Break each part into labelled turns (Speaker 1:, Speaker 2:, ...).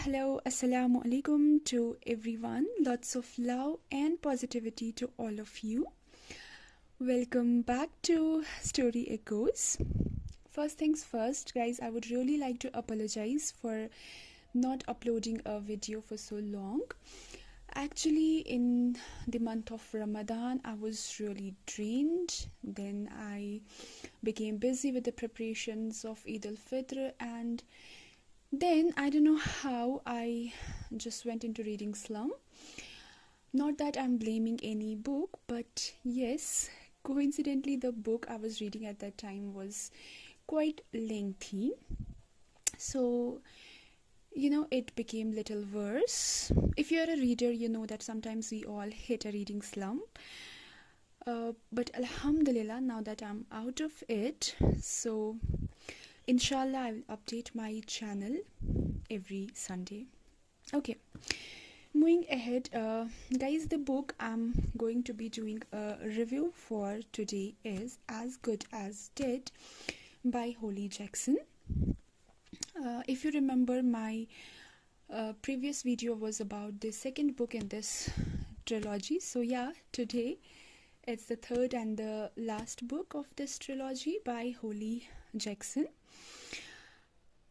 Speaker 1: hello, assalamu alaikum to everyone. Lots of love and positivity to all of you. Welcome back to Story Echoes. First things first, guys, I would really like to apologize for not uploading a video for so long. Actually, in the month of Ramadan, I was really drained. Then I became busy with the preparations of Eid al-Fitr, and then I don't know how I just went into reading slump. Not that I'm blaming any book, but yes, coincidentally the book I was reading at that time was quite lengthy. So, it became little worse. If you're a reader, you know that sometimes we all hit a reading slump. But Alhamdulillah, now that I'm out of it, so inshallah I will update my channel every Sunday. Okay, moving ahead, guys, the book I'm going to be doing a review for today is As Good as Dead by Holly Jackson. If you remember, my previous video was about the second book in this trilogy. So yeah, today it's the third and the last book of this trilogy by Holly Jackson.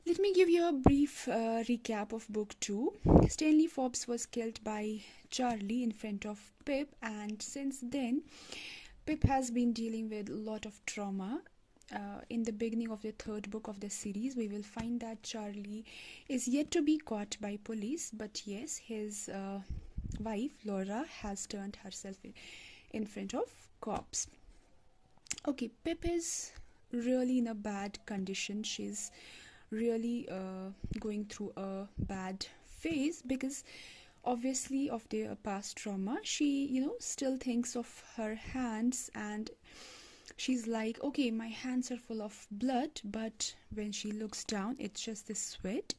Speaker 1: Let me give you a brief recap of book 2. Stanley Forbes was killed by Charlie in front of Pip, and since then Pip has been dealing with a lot of trauma. In the beginning of the third book of the series, we will find that Charlie is yet to be caught by police, but yes, his wife Laura has turned herself in front of cops. Okay, Pip is really in a bad condition. She's really going through a bad phase because obviously of their past trauma. She still thinks of her hands, and she's like, okay, my hands are full of blood, but when she looks down, it's just the sweat.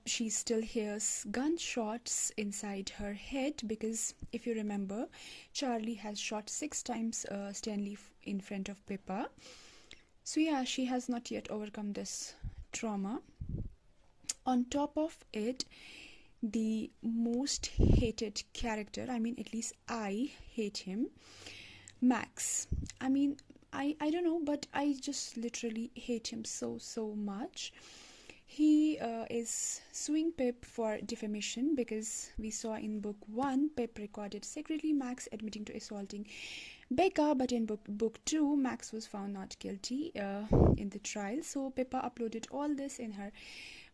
Speaker 1: She still hears gunshots inside her head because if you remember, Charlie has shot 6 times Stanley in front of Pippa. So yeah, she has not yet overcome this trauma. On top of it, the most hated character, at least I hate him, Max. I don't know, but I just literally hate him so much. He is suing Pip for defamation because we saw in book 1 Pip recorded secretly Max admitting to assaulting Becca, but in book 2 Max was found not guilty in the trial. So Pippa uploaded all this in her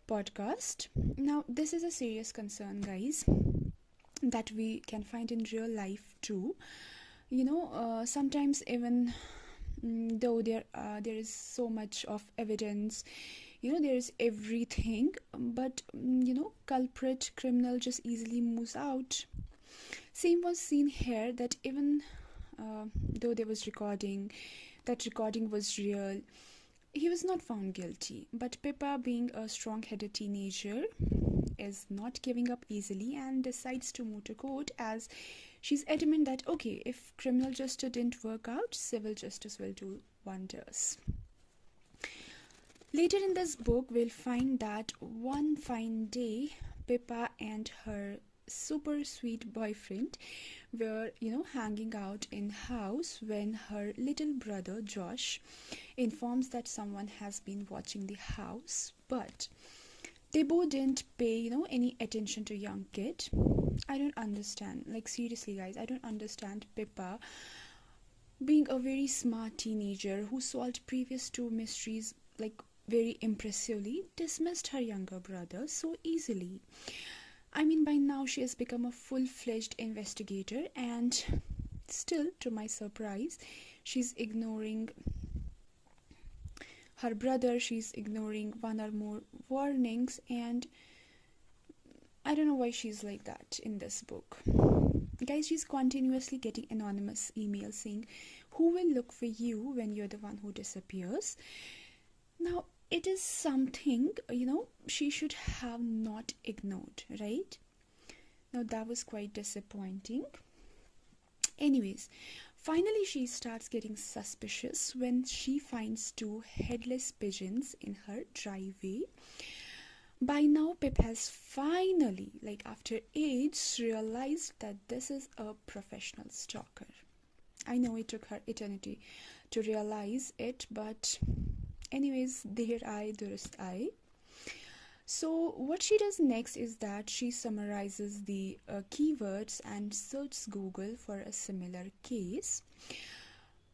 Speaker 1: podcast. Now this is a serious concern, guys, that we can find in real life too. Sometimes even though there is so much of evidence, there is everything, but culprit criminal just easily moves out. Same was seen here, that even though there was recording, that recording was real, he was not found guilty. But Pippa, being a strong-headed teenager, is not giving up easily and decides to move to court, as she's adamant that okay, if criminal justice didn't work out, civil justice will do wonders. Later in this book, we'll find that one fine day, Pippa and her super sweet boyfriend were hanging out in house when her little brother Josh informs that someone has been watching the house, but they both didn't pay any attention to young kid. I don't understand, like seriously guys, I don't understand Pippa, being a very smart teenager who solved previous 2 mysteries like very impressively, dismissed her younger brother so easily. By now she has become a full-fledged investigator, and still, to my surprise, she's ignoring her brother, she's ignoring one or more warnings, and I don't know why she's like that in this book. Guys, she's continuously getting anonymous emails saying, who will look for you when you're the one who disappears? Now, it is something, she should have not ignored, right? Now, that was quite disappointing. Anyways, finally she starts getting suspicious when she finds 2 headless pigeons in her driveway. By now, Pip has finally, like after ages, realized that this is a professional stalker. I know it took her eternity to realize it, but anyways, there I, durst I. So what she does next is that she summarizes the keywords and searches Google for a similar case.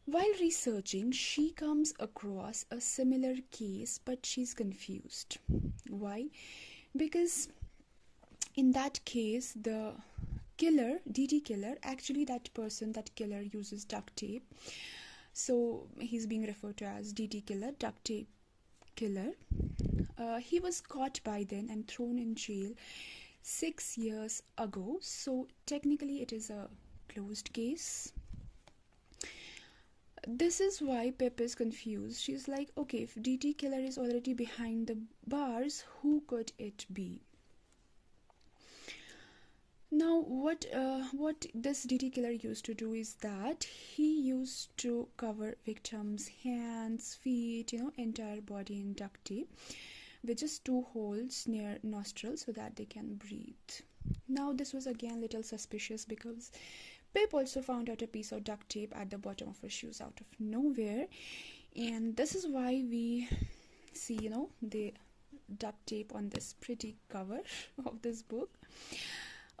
Speaker 1: While researching, she comes across a similar case, but she's confused. Why? Because in that case, the killer, DT killer, actually that person, that killer uses duct tape. So he's being referred to as DT killer, duct tape killer. He was caught by then and thrown in jail 6 years ago. So technically it is a closed case. This is why Pip is confused. She's like, okay, if DT killer is already behind the bars, who could it be? Now, what this DT killer used to do is that he used to cover victims' hands, feet, entire body in duct tape, with just 2 holes near nostrils so that they can breathe. Now, this was again little suspicious because Pip also found out a piece of duct tape at the bottom of her shoes out of nowhere, and this is why we see, the duct tape on this pretty cover of this book.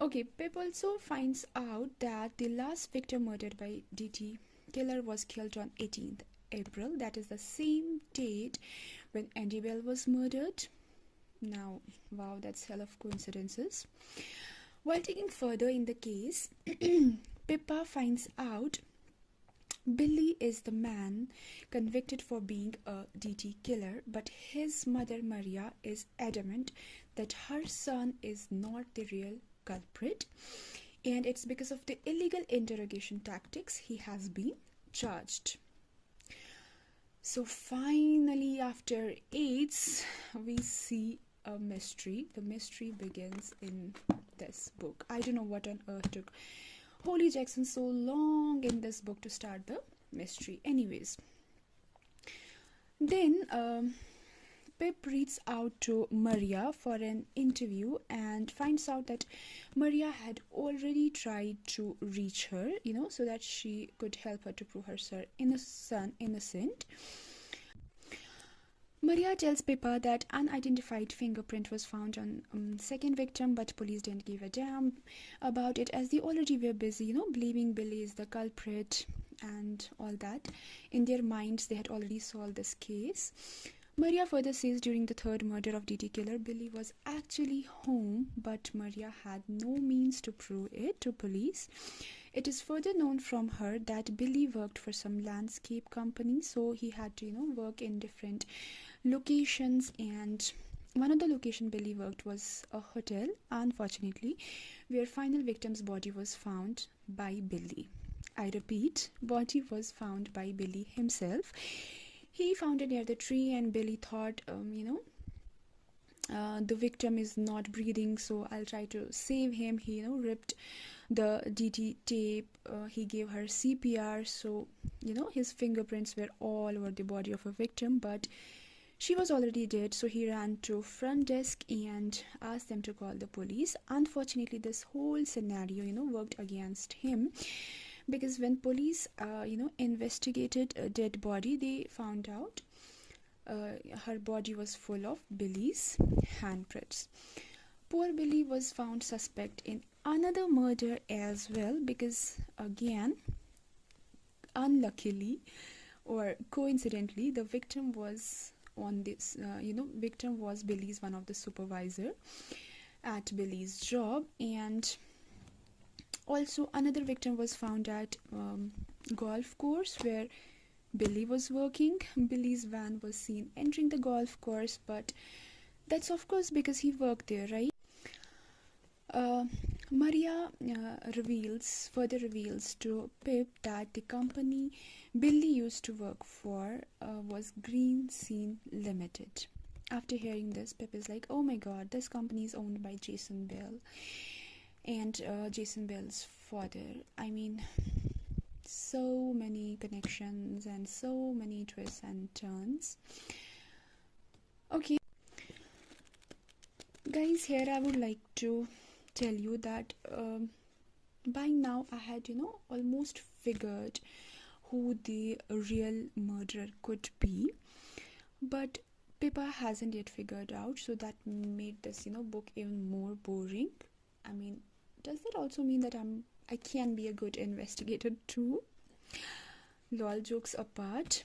Speaker 1: Okay, Pip also finds out that the last victim murdered by DT killer was killed on 18th April. That is the same date when Andy Bell was murdered. Now, wow, that's hell of coincidences. While digging further in the case, Pippa finds out Billy is the man convicted for being a DT killer, but his mother Maria is adamant that her son is not the real culprit, and it's because of the illegal interrogation tactics he has been charged. So finally, after AIDS, we see a mystery. The mystery begins in this book. I don't know what on earth took Holly Jackson so long in this book to start the mystery. Anyways, then Pip reaches out to Maria for an interview and finds out that Maria had already tried to reach her, so that she could help her to prove her son innocent. Maria tells Pippa that unidentified fingerprint was found on second victim, but police didn't give a damn about it as they already were busy, blaming Billy is the culprit and all that. In their minds, they had already solved this case. Maria further says during the third murder of DT killer, Billy was actually home, but Maria had no means to prove it to police. It is further known from her that Billy worked for some landscape company, so he had to, work in different locations, and one of the location Billy worked was a hotel, unfortunately, where final victim's body was found by Billy. I repeat, body was found by Billy himself. He found it near the tree, and Billy thought, the victim is not breathing, so I'll try to save him. He, ripped the DT tape. He gave her CPR, so, his fingerprints were all over the body of a victim, but she was already dead, so he ran to front desk and asked them to call the police. Unfortunately, this whole scenario, worked against him, because when police, investigated a dead body, they found out her body was full of Billy's handprints. Poor Billy was found suspect in another murder as well, because again, unluckily or coincidentally, the victim was on this, victim was Billy's one of the supervisor at Billy's job, and also another victim was found at golf course where Billy was working. Billy's van was seen entering the golf course, but that's of course because he worked there, right? Maria further reveals to Pip that the company Billy used to work for was Green Scene Limited. After hearing this, Pip is like, oh my god, this company is owned by Jason Bell and Jason Bell's father. I mean, so many connections and so many twists and turns. Okay. Guys, here I would like to tell you that by now I had, almost figured who the real murderer could be, but Pippa hasn't yet figured out, so that made this, book even more boring. I mean, does that also mean that I can be a good investigator too? Lol, jokes apart,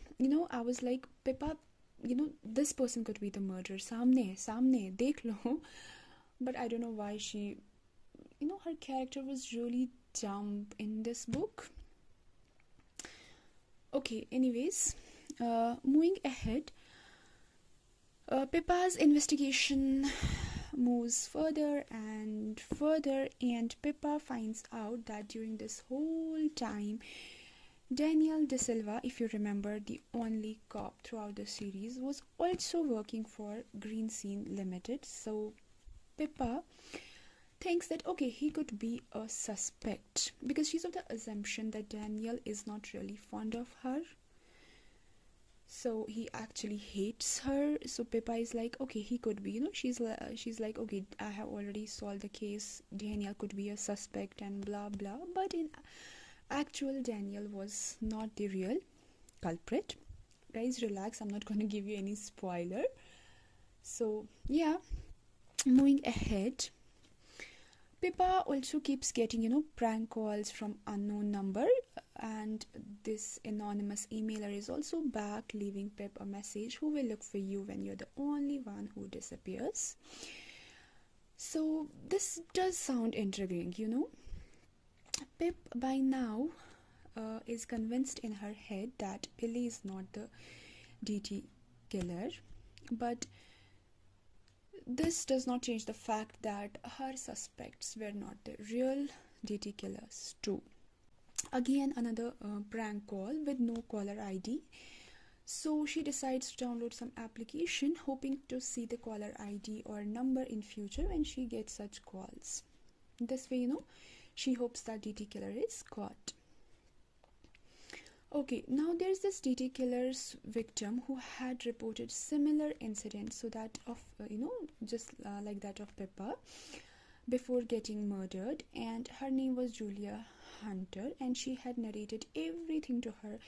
Speaker 1: I was like, Pippa, this person could be the murderer. Samne, dekh lo. But I don't know why she, her character was really dumb in this book. Okay, anyways, moving ahead, Pippa's investigation moves further and further, and Pippa finds out that during this whole time, Daniel De Silva, if you remember, the only cop throughout the series, was also working for Green Scene Limited. So Pippa thinks that okay, he could be a suspect because she's of the assumption that Daniel is not really fond of her. So he actually hates her. So Pippa is like, okay, he could be, she's like, okay, I have already solved the case. Daniel could be a suspect and blah blah. But in actual, Daniel was not the real culprit. Guys, relax, I'm not going to give you any spoiler. So yeah, moving ahead, Pippa also keeps getting prank calls from unknown number, and this anonymous emailer is also back leaving Pip a message: who will look for you when you're the only one who disappears. So this does sound intriguing. Pip by now is convinced in her head that Billy is not the DT killer, but this does not change the fact that her suspects were not the real DT killers too. Again, another prank call with no caller ID. So she decides to download some application hoping to see the caller ID or number in future when she gets such calls. This way, she hopes that DT killer is caught. Okay, now there's this DT killer's victim who had reported similar incidents, so that of just like that of Pippa, before getting murdered, and her name was Julia Hunter, and she had narrated everything to her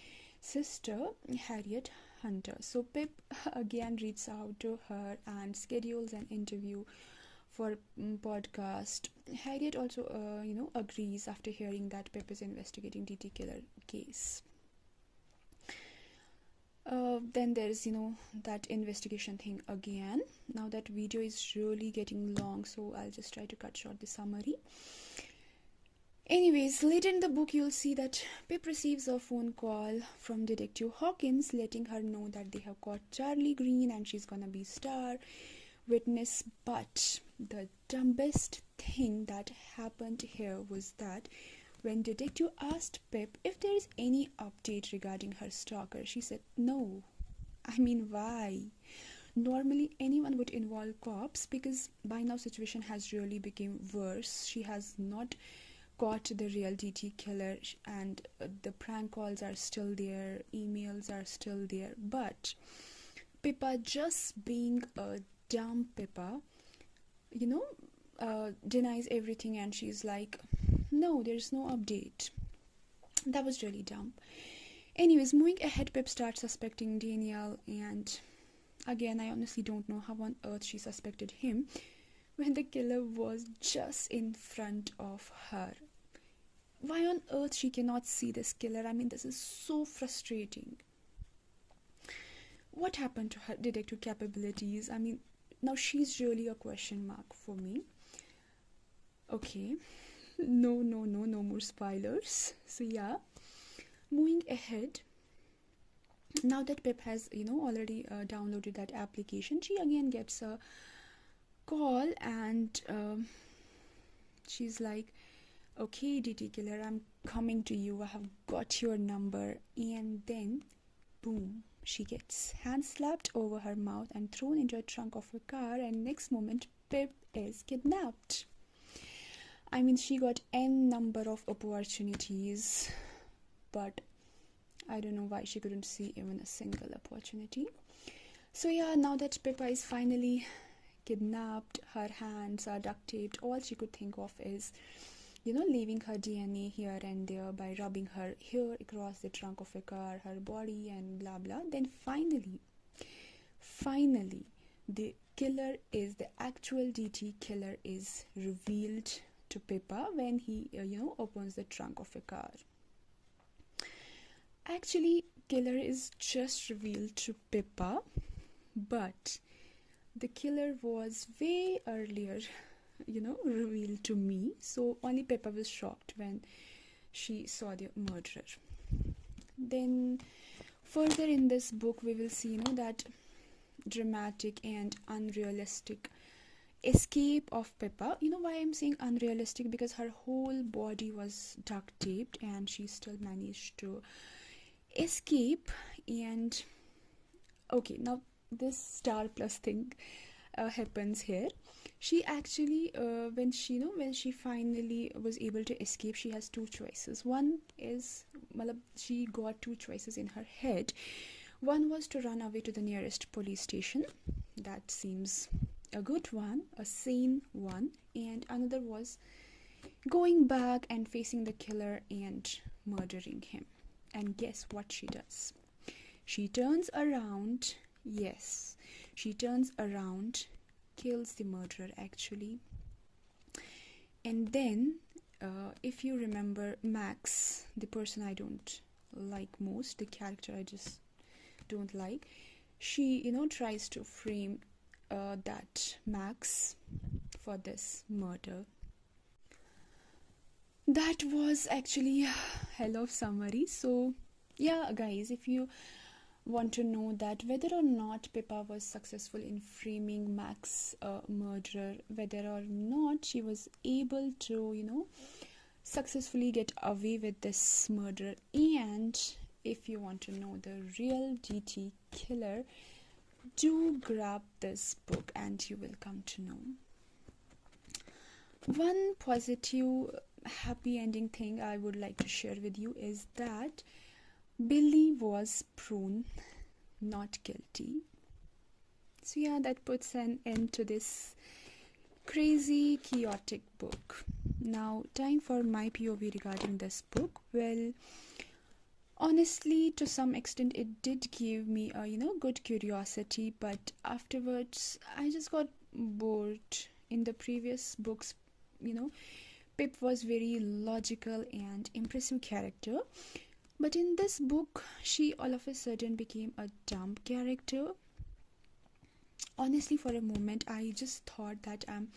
Speaker 1: sister Harriet Hunter. So Pip again reaches out to her and schedules an interview for podcast. Harriet also agrees after hearing that Pip is investigating DT killer case. Then there's that investigation thing again. Now that video is really getting long, so I'll just try to cut short the summary. Anyways, later in the book you'll see that Pip receives a phone call from Detective Hawkins letting her know that they have caught Charlie Green and she's gonna be star witness. But the dumbest thing that happened here was that when Detective asked Pip if there is any update regarding her stalker, she said no. I mean, why? Normally anyone would involve cops because by now situation has really become worse. She has not caught the real DT killer, and the prank calls are still there, emails are still there. But Pippa, just being a dumb Pippa, denies everything, and she's like, no, there's no update. That was really dumb. Anyways, moving ahead, Pip starts suspecting Daniel, and again, I honestly don't know how on earth she suspected him when the killer was just in front of her. Why on earth she cannot see this killer? I mean, this is so frustrating. What happened to her detective capabilities? I mean, now she's really a question mark for me. Okay, no more spoilers. So yeah, moving ahead, now that Pip has already downloaded that application, she again gets a call, and she's like, okay, DT killer, I'm coming to you, I have got your number. And then boom, she gets hand slapped over her mouth and thrown into a trunk of a car, and next moment Pip is kidnapped. I mean, she got n number of opportunities, but I don't know why she couldn't see even a single opportunity. So yeah, now that Pippa is finally kidnapped, her hands are duct taped. All she could think of is, leaving her DNA here and there by rubbing her hair across the trunk of a car, her body, and blah blah. Then finally, the actual DT killer is revealed to Pippa when he, opens the trunk of a car. Actually, killer is just revealed to Pippa, but the killer was way earlier, revealed to me. So only Pippa was shocked when she saw the murderer. Then further in this book, we will see, that dramatic and unrealistic escape of Pippa. You know why I'm saying unrealistic? Because her whole body was duct taped and she still managed to escape. And okay, now this star plus thing happens here. She actually when she finally was able to escape, she has two choices. One is, she got two choices in her head. One was to run away to the nearest police station. That seems a good one, a sane one. And another was going back and facing the killer and murdering him. And guess what she does? She turns around, kills the murderer actually. And then, if you remember Max, the person I don't like most, the character I just don't like, she tries to frame that Max for this murder. That was actually a hell of summary. So yeah guys, if you want to know that whether or not Pippa was successful in framing Max murderer, whether or not she was able to successfully get away with this murder, and if you want to know the real DT killer, do grab this book and you will come to know. One positive happy ending thing I would like to share with you is that Billy was proven not guilty. So yeah, that puts an end to this crazy, chaotic book. Now, time for my POV regarding this book. Well, honestly, to some extent, it did give me a good curiosity, but afterwards, I just got bored. In the previous books, Pip was very logical and impressive character. But in this book, she all of a sudden became a dumb character. Honestly, for a moment, I just thought that I'm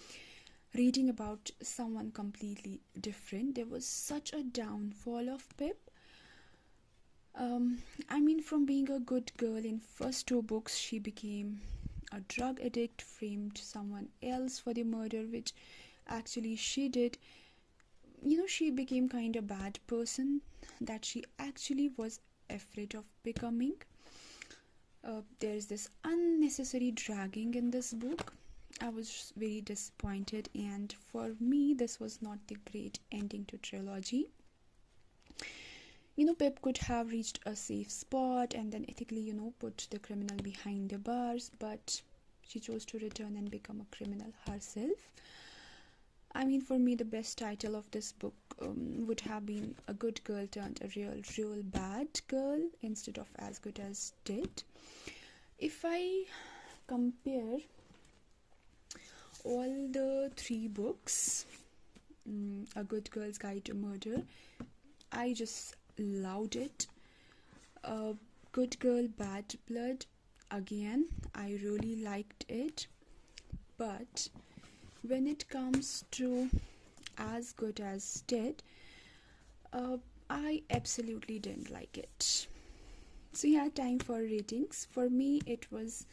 Speaker 1: reading about someone completely different. There was such a downfall of Pip. From being a good girl in first two books, she became a drug addict, framed someone else for the murder, which actually she did. She became kind of bad person that she actually was afraid of becoming. There's this unnecessary dragging in this book. I was very disappointed, and for me this was not the great ending to trilogy. Pip could have reached a safe spot and then ethically put the criminal behind the bars, but she chose to return and become a criminal herself. For me, the best title of this book would have been A Good Girl Turned a Real Bad Girl instead of As Good as Dead. If I compare all the three books, A Good Girl's Guide to Murder, I just loved it. Good Girl, Bad Blood, again, I really liked it. But when it comes to As Good as Dead, I absolutely didn't like it. So yeah, time for ratings. For me, it was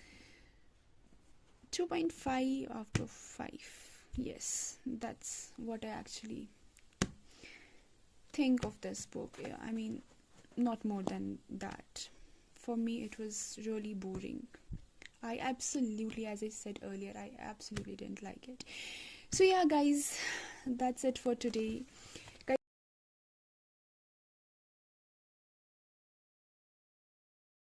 Speaker 1: 2.5 out of 5. Yes, that's what I actually think of this book. Not more than that. For me, it was really boring. I absolutely, as I said earlier, I absolutely didn't like it. So yeah guys, that's it for today.